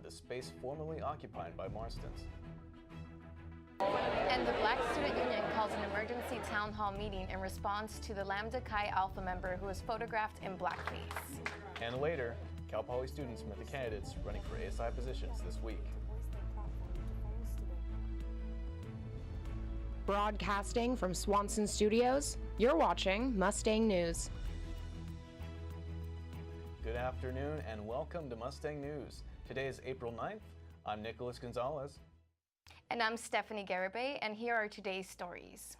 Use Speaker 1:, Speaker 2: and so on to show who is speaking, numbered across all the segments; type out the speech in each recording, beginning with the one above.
Speaker 1: the space formerly occupied by Marstons.
Speaker 2: And the Black Student Union calls an emergency town hall meeting in response to the Lambda Chi Alpha member who was photographed in blackface.
Speaker 1: And later, Cal Poly students met the candidates running for ASI positions this week.
Speaker 3: Broadcasting from Swanson Studios, you're watching Mustang News.
Speaker 1: Good afternoon and welcome to Mustang News. Today is April 9th. I'm Nicholas Gonzalez.
Speaker 2: And I'm Stephanie Garibay, and here are today's stories.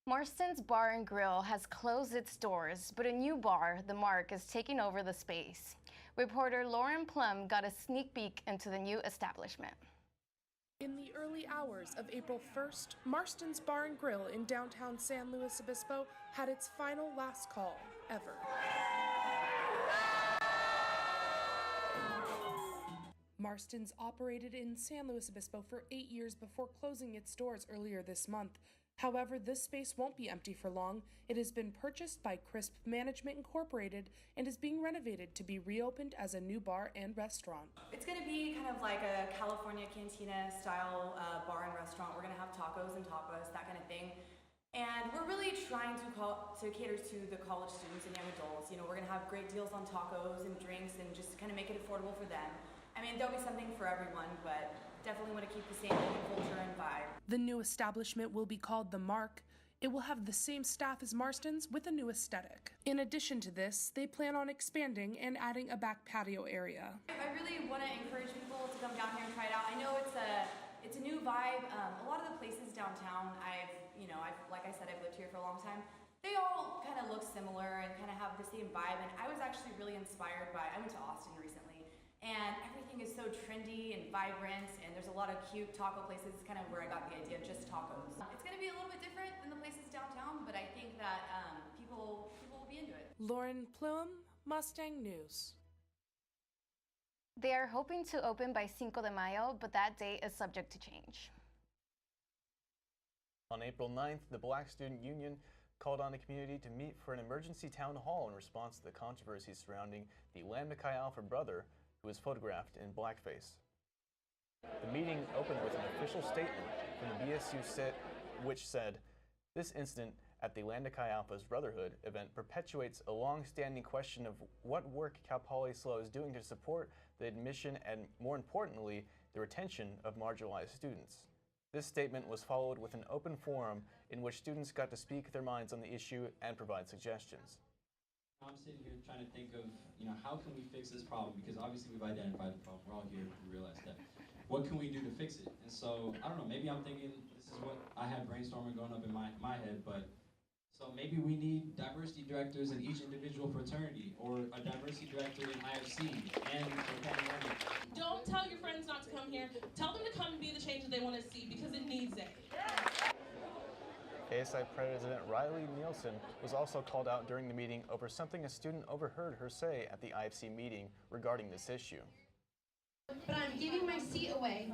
Speaker 2: Marston's Bar and Grill has closed its doors, but a new bar, The Mark, is taking over the space. Reporter Lauren Plum got a sneak peek into the new establishment.
Speaker 4: In the early hours of April 1st, Marston's Bar and Grill in downtown San Luis Obispo had its final last call ever. Marston's operated in San Luis Obispo for 8 years before closing its doors earlier this month. However, this space won't be empty for long. It has been purchased by Crisp Management Incorporated and is being renovated to be reopened as a new bar and restaurant.
Speaker 5: It's going to be kind of like a California cantina style bar and restaurant. We're going to have tacos and tapas, that kind of thing. And we're really trying to cater to the college students and young adults. You know, we're going to have great deals on tacos and drinks and just kind of make it affordable for them. I mean, there'll be something for everyone, but definitely want to keep the same culture and vibe.
Speaker 4: The new establishment will be called The Mark. It will have the same staff as Marston's with a new aesthetic. In addition to this, they plan on expanding and adding a back patio area.
Speaker 5: I really want to encourage people to come down here and try it out. I know it's a new vibe. A lot of the places downtown, like I said, I've lived here for a long time. They all kind of look similar and kind of have the same vibe. And I was actually really inspired I went to Austin recently. And everything is so trendy and vibrant, and there's a lot of cute taco places. It's kind of where I got the idea of just tacos. It's going to be a little bit different than the places downtown, but I think that people will be into it.
Speaker 4: Lauren Plum, Mustang News.
Speaker 2: They are hoping to open by Cinco de Mayo, but that date is subject to change.
Speaker 1: On April 9th, the Black Student Union called on the community to meet for an emergency town hall in response to the controversy surrounding the Lambda Chi Alpha brother who was photographed in blackface. The meeting opened with an official statement from the BSU which said, "This incident at the Lambda Chi Alpha's Brotherhood event perpetuates a long-standing question of what work Cal Poly SLO is doing to support the admission and, more importantly, the retention of marginalized students." This statement was followed with an open forum in which students got to speak their minds on the issue and provide suggestions.
Speaker 6: I'm sitting here trying to think of, how can we fix this problem? Because obviously we've identified the problem. We're all here to realize that. What can we do to fix it? And so, I don't know, maybe I'm thinking this is what I had brainstorming going up in my head, but so maybe we need diversity directors in each individual fraternity or a diversity director in IFC and
Speaker 7: Don't tell your friends not to come here. Tell them to come and be the change that they want to see because it needs it.
Speaker 1: ASI President Riley Nielsen was also called out during the meeting over something a student overheard her say at the IFC meeting regarding this issue.
Speaker 8: But I'm giving my seat away.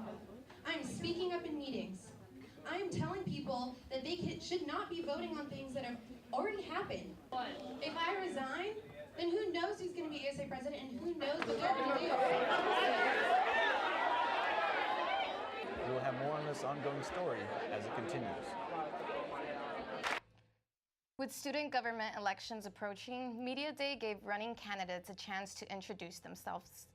Speaker 8: I'm speaking up in meetings. I'm telling people that they should not be voting on things that have already happened. If I resign, then who knows who's going to be ASI president and who knows what they're going to do.
Speaker 1: We will have more on this ongoing story as it continues.
Speaker 2: With student government elections approaching, Media Day gave running candidates a chance to introduce themselves.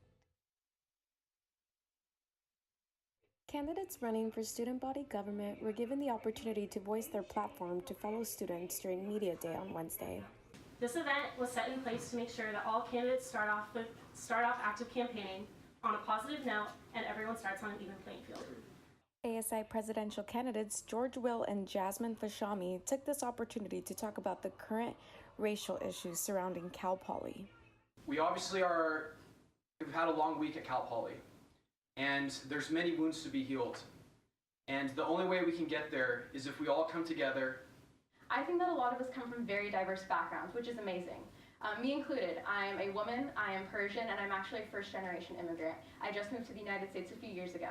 Speaker 9: Candidates running for student body government were given the opportunity to voice their platform to fellow students during Media Day on Wednesday.
Speaker 10: This event was set in place to make sure that all candidates start off active campaigning on a positive note and everyone starts on an even playing field.
Speaker 9: ASI presidential candidates George Will and Jasmine Fashami took this opportunity to talk about the current racial issues surrounding Cal Poly.
Speaker 11: We've had a long week at Cal Poly, and there's many wounds to be healed. And the only way we can get there is if we all come together.
Speaker 12: I think that a lot of us come from very diverse backgrounds, which is amazing. Me included. I am a woman, I am Persian, and I'm actually a first-generation immigrant. I just moved to the United States a few years ago.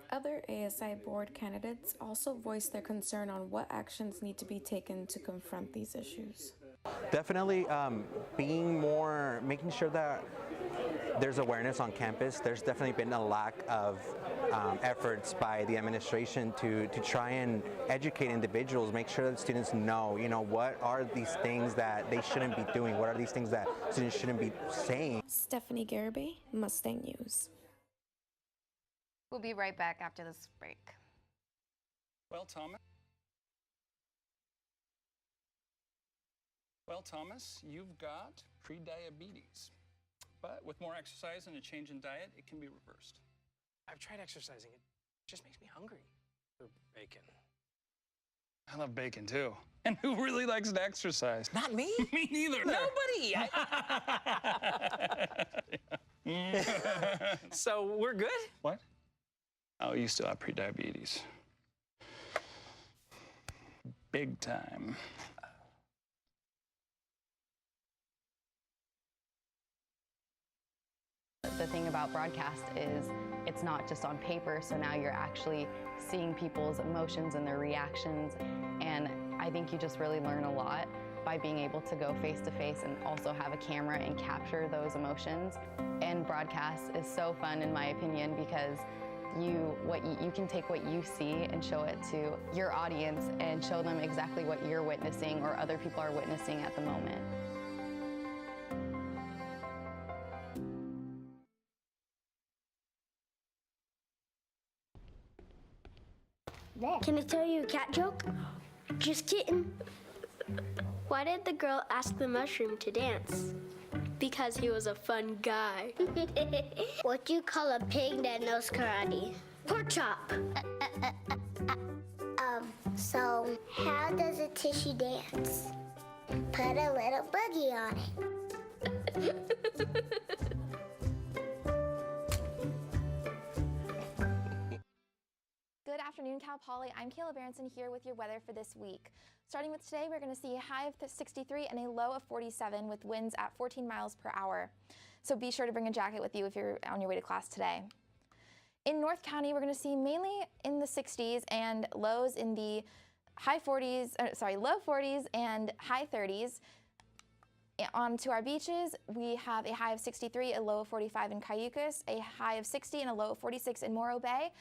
Speaker 9: Other ASI board candidates also voiced their concern on what actions need to be taken to confront these issues.
Speaker 13: Definitely making sure that there's awareness on campus. There's definitely been a lack of efforts by the administration to try and educate individuals, make sure that students know, what are these things that they shouldn't be doing? What are these things that students shouldn't be saying?
Speaker 9: Stephanie Garibay, Mustang News.
Speaker 2: We'll be right back after this break.
Speaker 14: Well, Thomas, you've got prediabetes. But with more exercise and a change in diet, it can be reversed.
Speaker 15: I've tried exercising. It just makes me hungry for bacon.
Speaker 14: I love bacon too. And who really likes to exercise?
Speaker 15: Not me.
Speaker 14: Me neither.
Speaker 15: Nobody. So we're good?
Speaker 14: What? Oh, you still have prediabetes. Big time.
Speaker 16: The thing about broadcast is it's not just on paper, so now you're actually seeing people's emotions and their reactions, and I think you just really learn a lot by being able to go face to face and also have a camera and capture those emotions. And broadcast is so fun in my opinion because you can take what you see and show it to your audience and show them exactly what you're witnessing or other people are witnessing at the moment.
Speaker 17: Can I tell you a cat joke? Just kidding. Why did the girl ask the mushroom to dance? Because he was a fun guy. What do you call a pig that knows karate? Pork chop. So how does a tissue dance? Put a little boogie on it.
Speaker 18: Good afternoon, Cal Poly. I'm Kayla Berenson here with your weather for this week. Starting with today, we're going to see a high of 63 and a low of 47 with winds at 14 miles per hour. So be sure to bring a jacket with you if you're on your way to class today. In North County, we're going to see mainly in the 60s and lows in the low 40s and high 30s. On to our beaches, we have a high of 63, a low of 45 in Cayucos, a high of 60 and a low of 46 in Morro Bay,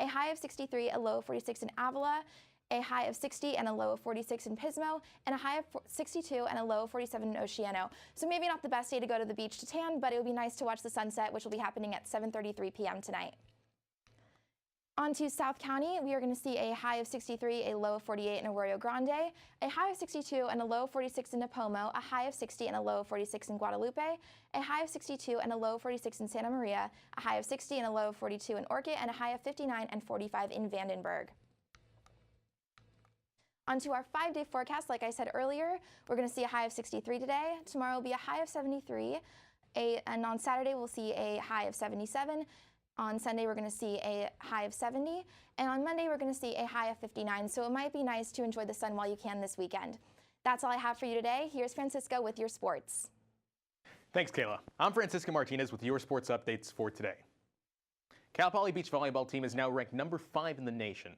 Speaker 18: a high of 63, a low of 46 in Avila, a high of 60 and a low of 46 in Pismo, and a high of 62 and a low of 47 in Oceano. So maybe not the best day to go to the beach to tan, but it would be nice to watch the sunset, which will be happening at 7:33 p.m. tonight. On to South County, we are going to see a high of 63, a low of 48 in Arroyo Grande, a high of 62 and a low of 46 in Napomo, a high of 60 and a low of 46 in Guadalupe, a high of 62 and a low of 46 in Santa Maria, a high of 60 and a low of 42 in Orchid, and a high of 59 and 45 in Vandenberg. On to our 5-day forecast, like I said earlier, we're going to see a high of 63 today. Tomorrow will be a high of 73, and on Saturday we'll see a high of 77. On Sunday, we're going to see a high of 70, and on Monday, we're going to see a high of 59, so it might be nice to enjoy the sun while you can this weekend. That's all I have for you today. Here's Francisco with your sports.
Speaker 19: Thanks, Kayla. I'm Francisco Martinez with your sports updates for today. Cal Poly Beach Volleyball team is now ranked number 5 in the nation.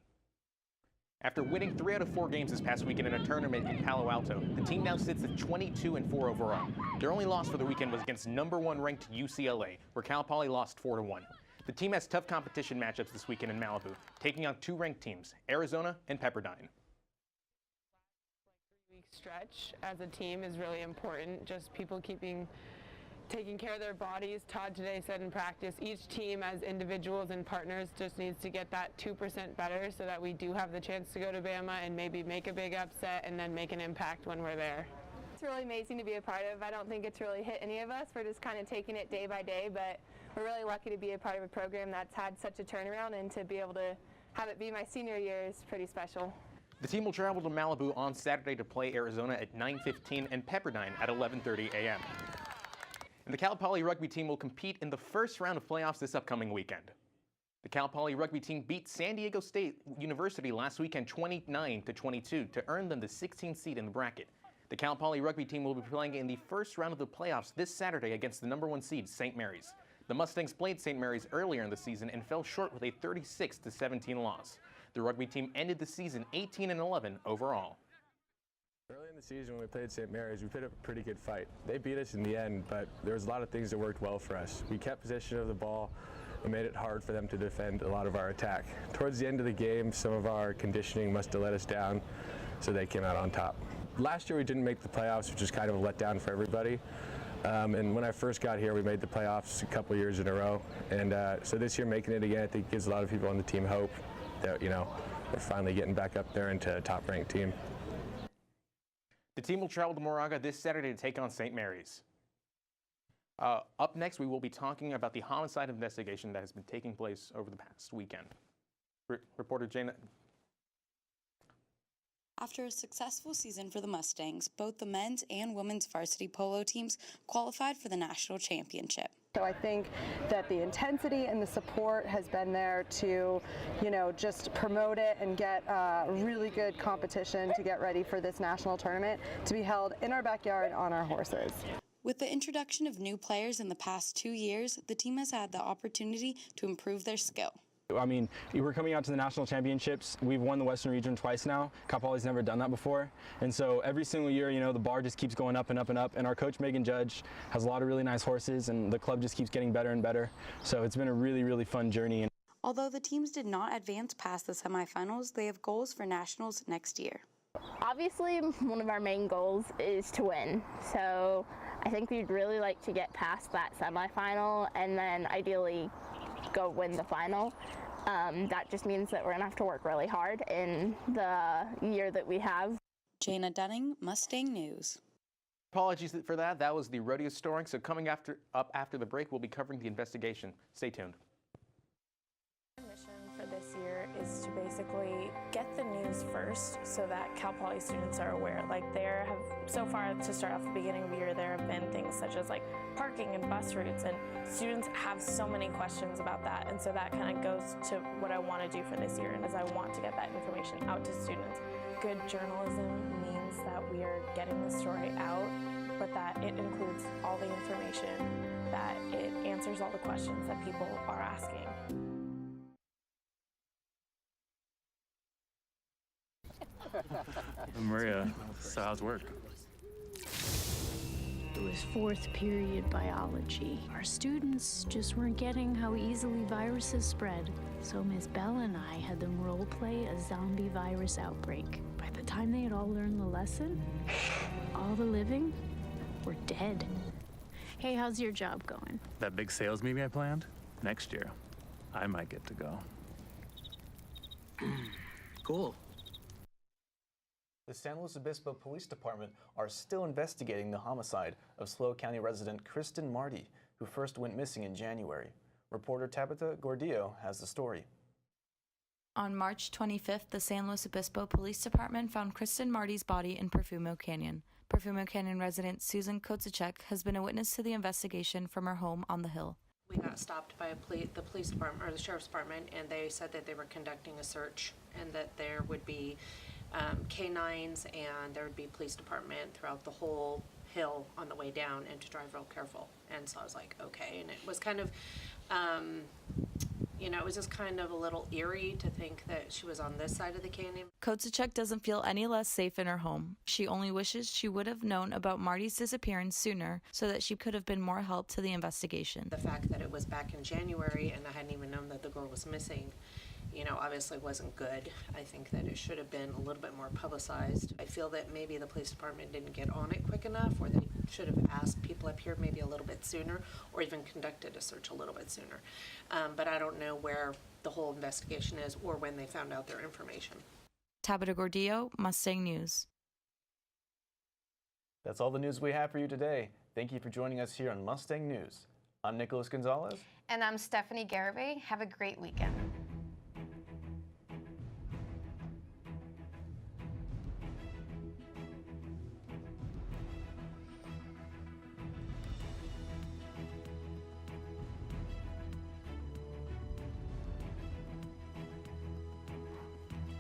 Speaker 19: After winning 3 out of 4 games this past weekend in a tournament in Palo Alto, the team now sits at 22-4 overall. Their only loss for the weekend was against number 1 ranked UCLA, where Cal Poly lost 4-1. The team has tough competition matchups this weekend in Malibu, taking on 2 ranked teams, Arizona and Pepperdine.
Speaker 20: Week stretch as a team is really important. Just people taking care of their bodies. Todd today said in practice, each team as individuals and partners just needs to get that 2% better so that we do have the chance to go to Bama and maybe make a big upset and then make an impact when we're there.
Speaker 21: It's really amazing to be a part of. I don't think it's really hit any of us. We're just kind of taking it day by day, but we're really lucky to be a part of a program that's had such a turnaround, and to be able to have it be my senior year is pretty special.
Speaker 19: The team will travel to Malibu on Saturday to play Arizona at 9:15 and Pepperdine at 11:30 a.m. And the Cal Poly rugby team will compete in the first round of playoffs this upcoming weekend. The Cal Poly rugby team beat San Diego State University last weekend 29-22 to earn them the 16th seed in the bracket. The Cal Poly rugby team will be playing in the first round of the playoffs this Saturday against the number 1 seed, St. Mary's. The Mustangs played St. Mary's earlier in the season and fell short with a 36-17 loss. The rugby team ended the season 18-11 overall.
Speaker 3: Early in the season when we played St. Mary's, we put up a pretty good fight. They beat us in the end, but there was a lot of things that worked well for us. We kept possession of the ball and made it hard for them to defend a lot of our attack. Towards the end of the game, some of our conditioning must have let us down, so they came out on top. Last year we didn't make the playoffs, which is kind of a letdown for everybody. And when I first got here, we made the playoffs a couple years in a row. And so this year making it again, I think gives a lot of people on the team hope that, we're finally getting back up there into a top-ranked team.
Speaker 19: The team will travel to Moraga this Saturday to take on St. Mary's. Up next, we will be talking about the homicide investigation that has been taking place over the past weekend. Reporter Jana.
Speaker 22: After a successful season for the Mustangs, both the men's and women's varsity polo teams qualified for the national championship.
Speaker 23: So I think that the intensity and the support has been there to, just promote it and get really good competition to get ready for this national tournament to be held in our backyard on our horses.
Speaker 22: With the introduction of new players in the past 2 years, the team has had the opportunity to improve their skill.
Speaker 24: I mean, we're coming out to the national championships. We've won the Western region twice now. Cal Poly's never done that before. And so every single year, the bar just keeps going up and up and up. And our coach, Megan Judge, has a lot of really nice horses, and the club just keeps getting better and better. So it's been a really, really fun journey.
Speaker 22: Although the teams did not advance past the semifinals, they have goals for nationals next year.
Speaker 25: Obviously, one of our main goals is to win. So I think we'd really like to get past that semifinal and then ideally go win the final. That just means that we're going to have to work really hard in the year that we have.
Speaker 22: Jana Dunning, Mustang News.
Speaker 19: Apologies for that. That was the rodeo story. So coming up after the break, we'll be covering the investigation. Stay tuned.
Speaker 9: Our mission for this year is to basically get the news first so that Cal Poly students are aware. So far, to start off the beginning of the year, there have been things such as parking and bus routes, and students have so many questions about that, and so that kind of goes to what I want to do for this year, and is I want to get that information out to students. Good journalism means that we are getting the story out, but that it includes all the information, that it answers all the questions that people are asking.
Speaker 26: Maria, so how's work?
Speaker 27: It was fourth period biology. Our students just weren't getting how easily viruses spread. So Miss Bell and I had them role play a zombie virus outbreak. By the time they had all learned the lesson, all the living were dead. Hey, how's your job going?
Speaker 26: That big sales meeting I planned? Next year, I might get to go. Cool.
Speaker 1: The San Luis Obispo Police Department are still investigating the homicide of SLO County resident Kristen Marty, who first went missing in January. Reporter Tabitha Gordillo has the story.
Speaker 28: On March 25th, the San Luis Obispo Police Department found Kristen Marty's body in Perfumo Canyon. Perfumo Canyon resident Susan Kozacek has been a witness to the investigation from her home on the hill.
Speaker 29: We got stopped by the police department, or the sheriff's department, and they said that they were conducting a search and that there would be canines and there would be police department throughout the whole hill on the way down, and to drive real careful. And so I was like, okay. And it was kind of, it was just kind of a little eerie to think that she was on this side of the canyon.
Speaker 28: Kozacek doesn't feel any less safe in her home. She only wishes she would have known about Marty's disappearance sooner so that she could have been more help to the investigation.
Speaker 29: The fact that it was back in January and I hadn't even known that the girl was missing, obviously wasn't good. I think that it should have been a little bit more publicized. I feel that maybe the police department didn't get on it quick enough, or they should have asked people up here maybe a little bit sooner, or even conducted a search a little bit sooner. But I don't know where the whole investigation is or when they found out their information.
Speaker 28: Tabitha Gordillo, Mustang News.
Speaker 1: That's all the news we have for you today. Thank you for joining us here on Mustang News. I'm Nicholas Gonzalez.
Speaker 2: And I'm Stephanie Garibay. Have a great weekend.